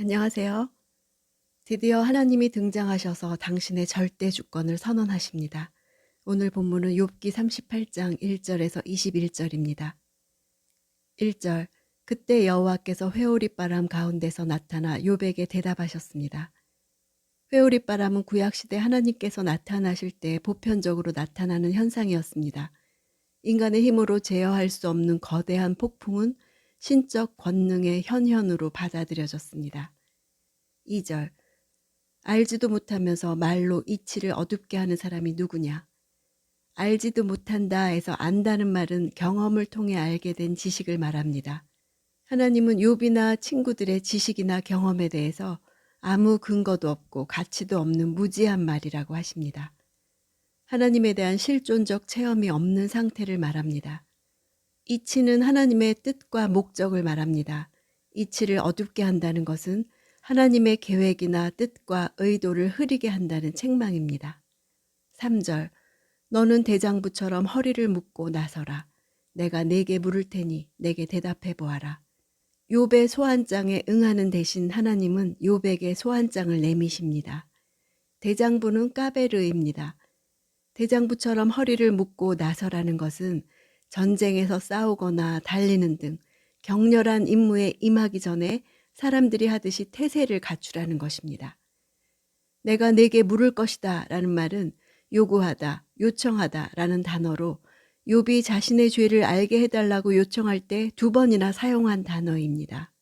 안녕하세요. 드디어 하나님이 등장하셔서 당신의 절대 주권을 선언하십니다. 오늘 본문은 욥기 38장 1절에서 21절입니다. 1절. 그때 여호와께서 회오리바람 가운데서 나타나 욥에게 대답하셨습니다. 회오리바람은 구약시대 하나님께서 나타나실 때 보편적으로 나타나는 현상이었습니다. 인간의 힘으로 제어할 수 없는 거대한 폭풍은 신적 권능의 현현으로 받아들여졌습니다. 2절. 알지도 못하면서 말로 이치를 어둡게 하는 사람이 누구냐? 알지도 못한다에서 안다는 말은 경험을 통해 알게 된 지식을 말합니다. 하나님은 욥이나 친구들의 지식이나 경험에 대해서 아무 근거도 없고 가치도 없는 무지한 말이라고 하십니다. 하나님에 대한 실존적 체험이 없는 상태를 말합니다. 이치는 하나님의 뜻과 목적을 말합니다. 이치를 어둡게 한다는 것은 하나님의 계획이나 뜻과 의도를 흐리게 한다는 책망입니다. 3절. 너는 대장부처럼 허리를 묶고 나서라. 내가 네게 물을 테니 내게 대답해 보아라. 욥의 소환장에 응하는 대신 하나님은 욥에게 소환장을 내미십니다. 대장부는 까베르입니다. 대장부처럼 허리를 묶고 나서라는 것은 전쟁에서 싸우거나 달리는 등 격렬한 임무에 임하기 전에 사람들이 하듯이 태세를 갖추라는 것입니다. 내가 네게 물을 것이다 라는 말은 요구하다, 요청하다 라는 단어로 욥이 자신의 죄를 알게 해달라고 요청할 때 2번이나 사용한 단어입니다.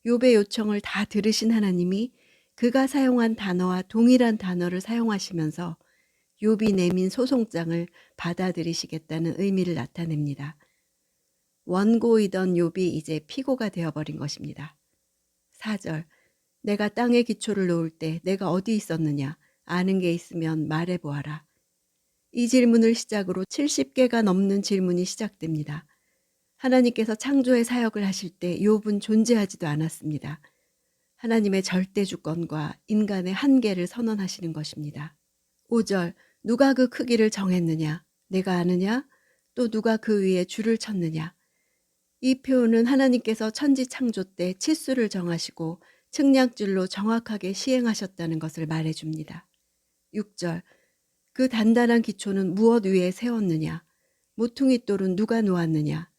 욥의 요청을 다 들으신 하나님이 그가 사용한 단어와 동일한 단어를 사용하시면서 욥이 내민 소송장을 받아들이시겠다는 의미를 나타냅니다. 원고이던 욥이 이제 피고가 되어버린 것입니다. 4절. 내가 땅에 기초를 놓을 때 내가 어디 있었느냐? 아는 게 있으면 말해보아라. 이 질문을 시작으로 70개가 넘는 질문이 시작됩니다. 하나님께서 창조의 사역을 하실 때 욥은 존재하지도 않았습니다. 하나님의 절대 주권과 인간의 한계를 선언하시는 것입니다. 5절. 누가 그 크기를 정했느냐? 내가 아느냐? 또 누가 그 위에 줄을 쳤느냐? 이 표현은 하나님께서 천지 창조 때 치수를 정하시고 측량줄로 정확하게 시행하셨다는 것을 말해줍니다. 6절. 그 단단한 기초는 무엇 위에 세웠느냐? 모퉁이 돌은 누가 놓았느냐?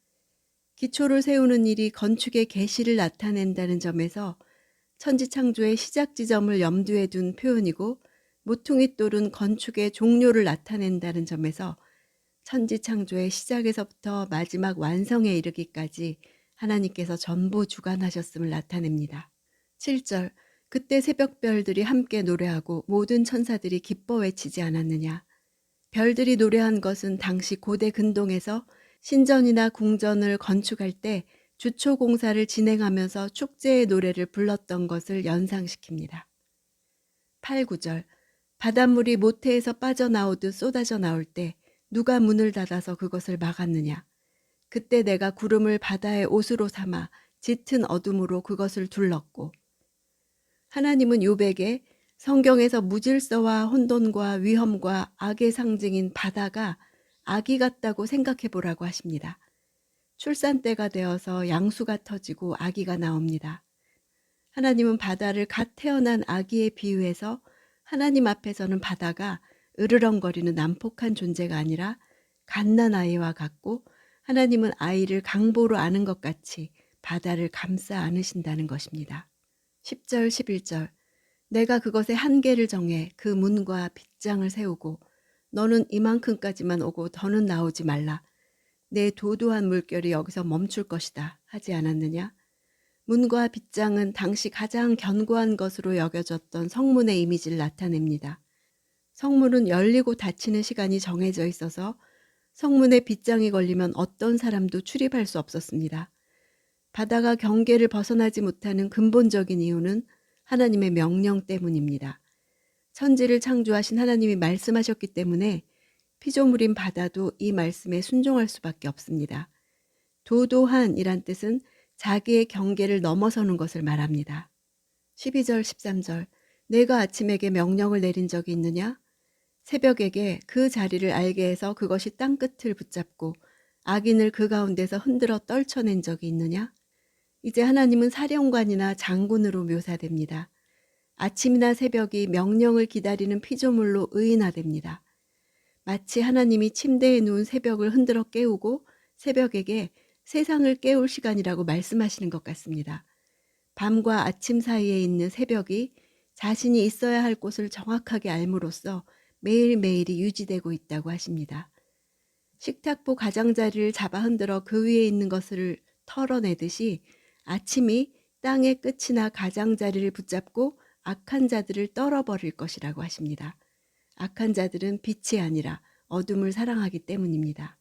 기초를 세우는 일이 건축의 계시를 나타낸다는 점에서 천지 창조의 시작 지점을 염두에 둔 표현이고 모퉁이 돌은 건축의 종료를 나타낸다는 점에서 천지 창조의 시작에서부터 마지막 완성에 이르기까지 하나님께서 전부 주관하셨음을 나타냅니다. 7절. 그때 새벽별들이 함께 노래하고 모든 천사들이 기뻐 외치지 않았느냐? 별들이 노래한 것은 당시 고대 근동에서 신전이나 궁전을 건축할 때 주초 공사를 진행하면서 축제의 노래를 불렀던 것을 연상시킵니다. 8, 9절. 바닷물이 모태에서 빠져나오듯 쏟아져 나올 때 누가 문을 닫아서 그것을 막았느냐? 그때 내가 구름을 바다의 옷으로 삼아 짙은 어둠으로 그것을 둘렀고. 하나님은 욥에게 성경에서 무질서와 혼돈과 위험과 악의 상징인 바다가 아기 같다고 생각해 보라고 하십니다. 출산 때가 되어서 양수가 터지고 아기가 나옵니다. 하나님은 바다를 갓 태어난 아기에 비유해서 하나님 앞에서는 바다가 으르렁거리는 난폭한 존재가 아니라 갓난아이와 같고 하나님은 아이를 강보로 아는 것 같이 바다를 감싸 안으신다는 것입니다. 10절 11절. 내가 그것의 한계를 정해 그 문과 빗장을 세우고 너는 이만큼까지만 오고 더는 나오지 말라. 내 도도한 물결이 여기서 멈출 것이다 하지 않았느냐? 문과 빗장은 당시 가장 견고한 것으로 여겨졌던 성문의 이미지를 나타냅니다. 성문은 열리고 닫히는 시간이 정해져 있어서 성문에 빗장이 걸리면 어떤 사람도 출입할 수 없었습니다. 바다가 경계를 벗어나지 못하는 근본적인 이유는 하나님의 명령 때문입니다. 천지를 창조하신 하나님이 말씀하셨기 때문에 피조물인 바다도 이 말씀에 순종할 수밖에 없습니다. 도도한이란 뜻은 자기의 경계를 넘어서는 것을 말합니다. 12절 13절. 내가 아침에게 명령을 내린 적이 있느냐? 새벽에게 그 자리를 알게 해서 그것이 땅끝을 붙잡고 악인을 그 가운데서 흔들어 떨쳐낸 적이 있느냐? 이제 하나님은 사령관이나 장군으로 묘사됩니다. 아침이나 새벽이 명령을 기다리는 피조물로 의인화됩니다. 마치 하나님이 침대에 누운 새벽을 흔들어 깨우고 새벽에게 세상을 깨울 시간이라고 말씀하시는 것 같습니다. 밤과 아침 사이에 있는 새벽이 자신이 있어야 할 곳을 정확하게 알므로써 매일매일이 유지되고 있다고 하십니다. 식탁보 가장자리를 잡아 흔들어 그 위에 있는 것을 털어내듯이 아침이 땅의 끝이나 가장자리를 붙잡고 악한 자들을 떨어버릴 것이라고 하십니다. 악한 자들은 빛이 아니라 어둠을 사랑하기 때문입니다.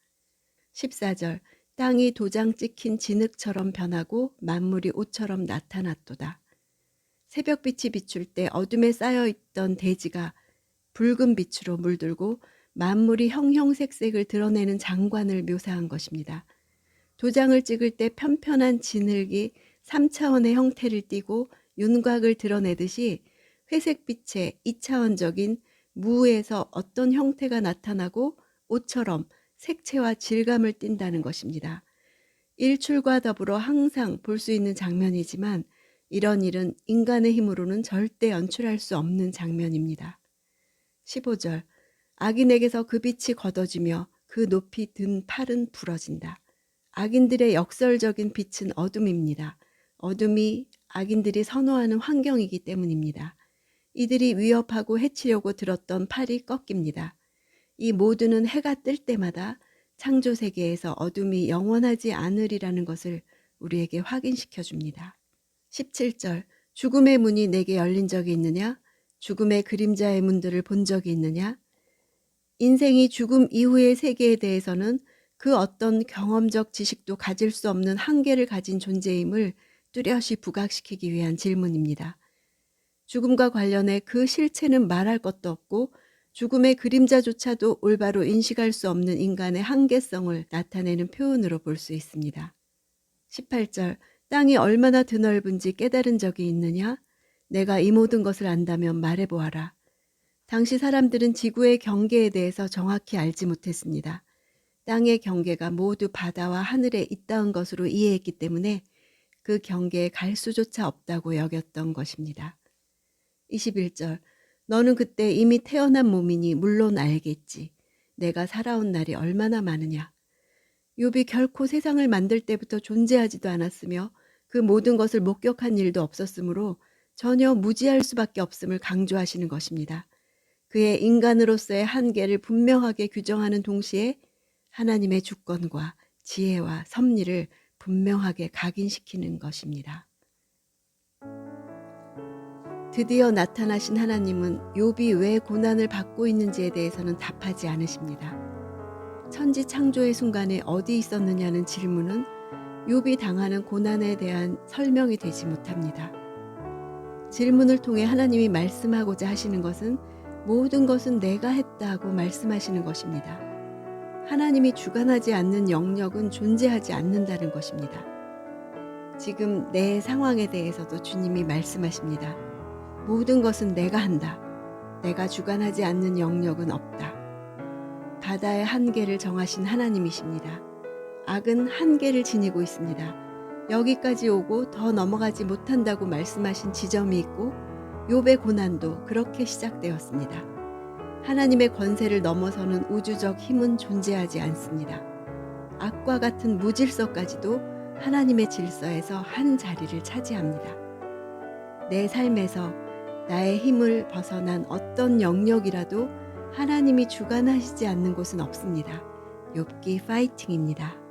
14절 땅이 도장 찍힌 진흙처럼 변하고 만물이 옷처럼 나타났도다. 새벽빛이 비출 때 어둠에 쌓여있던 대지가 붉은 빛으로 물들고 만물이 형형색색을 드러내는 장관을 묘사한 것입니다. 도장을 찍을 때 편편한 진흙이 3차원의 형태를 띠고 윤곽을 드러내듯이 회색빛의 2차원적인 무에서 어떤 형태가 나타나고 옷처럼 색채와 질감을 띈다는 것입니다. 일출과 더불어 항상 볼 수 있는 장면이지만 이런 일은 인간의 힘으로는 절대 연출할 수 없는 장면입니다. 15절 악인에게서 그 빛이 걷어지며 그 높이 든 팔은 부러진다. 악인들의 역설적인 빛은 어둠입니다. 어둠이 악인들이 선호하는 환경이기 때문입니다. 이들이 위협하고 해치려고 들었던 팔이 꺾입니다. 이 모두는 해가 뜰 때마다 창조 세계에서 어둠이 영원하지 않으리라는 것을 우리에게 확인시켜 줍니다. 17절 죽음의 문이 내게 열린 적이 있느냐? 죽음의 그림자의 문들을 본 적이 있느냐? 인생이 죽음 이후의 세계에 대해서는 그 어떤 경험적 지식도 가질 수 없는 한계를 가진 존재임을 뚜렷이 부각시키기 위한 질문입니다. 죽음과 관련해 그 실체는 말할 것도 없고 죽음의 그림자조차도 올바로 인식할 수 없는 인간의 한계성을 나타내는 표현으로 볼 수 있습니다. 18절 땅이 얼마나 드넓은지 깨달은 적이 있느냐? 내가 이 모든 것을 안다면 말해보아라. 당시 사람들은 지구의 경계에 대해서 정확히 알지 못했습니다. 땅의 경계가 모두 바다와 하늘에 있다는 것으로 이해했기 때문에 그 경계에 갈 수조차 없다고 여겼던 것입니다. 21절 너는 그때 이미 태어난 몸이니 물론 알겠지. 내가 살아온 날이 얼마나 많으냐. 욥이 결코 세상을 만들 때부터 존재하지도 않았으며 그 모든 것을 목격한 일도 없었으므로 전혀 무지할 수밖에 없음을 강조하시는 것입니다. 그의 인간으로서의 한계를 분명하게 규정하는 동시에 하나님의 주권과 지혜와 섭리를 분명하게 각인시키는 것입니다. 드디어 나타나신 하나님은 욥이 왜 고난을 받고 있는지에 대해서는 답하지 않으십니다. 천지 창조의 순간에 어디 있었느냐는 질문은 욥이 당하는 고난에 대한 설명이 되지 못합니다. 질문을 통해 하나님이 말씀하고자 하시는 것은 모든 것은 내가 했다고 말씀하시는 것입니다. 하나님이 주관하지 않는 영역은 존재하지 않는다는 것입니다. 지금 내 상황에 대해서도 주님이 말씀하십니다. 모든 것은 내가 한다. 내가 주관하지 않는 영역은 없다. 바다의 한계를 정하신 하나님이십니다. 악은 한계를 지니고 있습니다. 여기까지 오고 더 넘어가지 못한다고 말씀하신 지점이 있고 욥의 고난도 그렇게 시작되었습니다. 하나님의 권세를 넘어서는 우주적 힘은 존재하지 않습니다. 악과 같은 무질서까지도 하나님의 질서에서 한 자리를 차지합니다. 내 삶에서 나의 힘을 벗어난 어떤 영역이라도 하나님이 주관하시지 않는 곳은 없습니다. 욥기 파이팅입니다.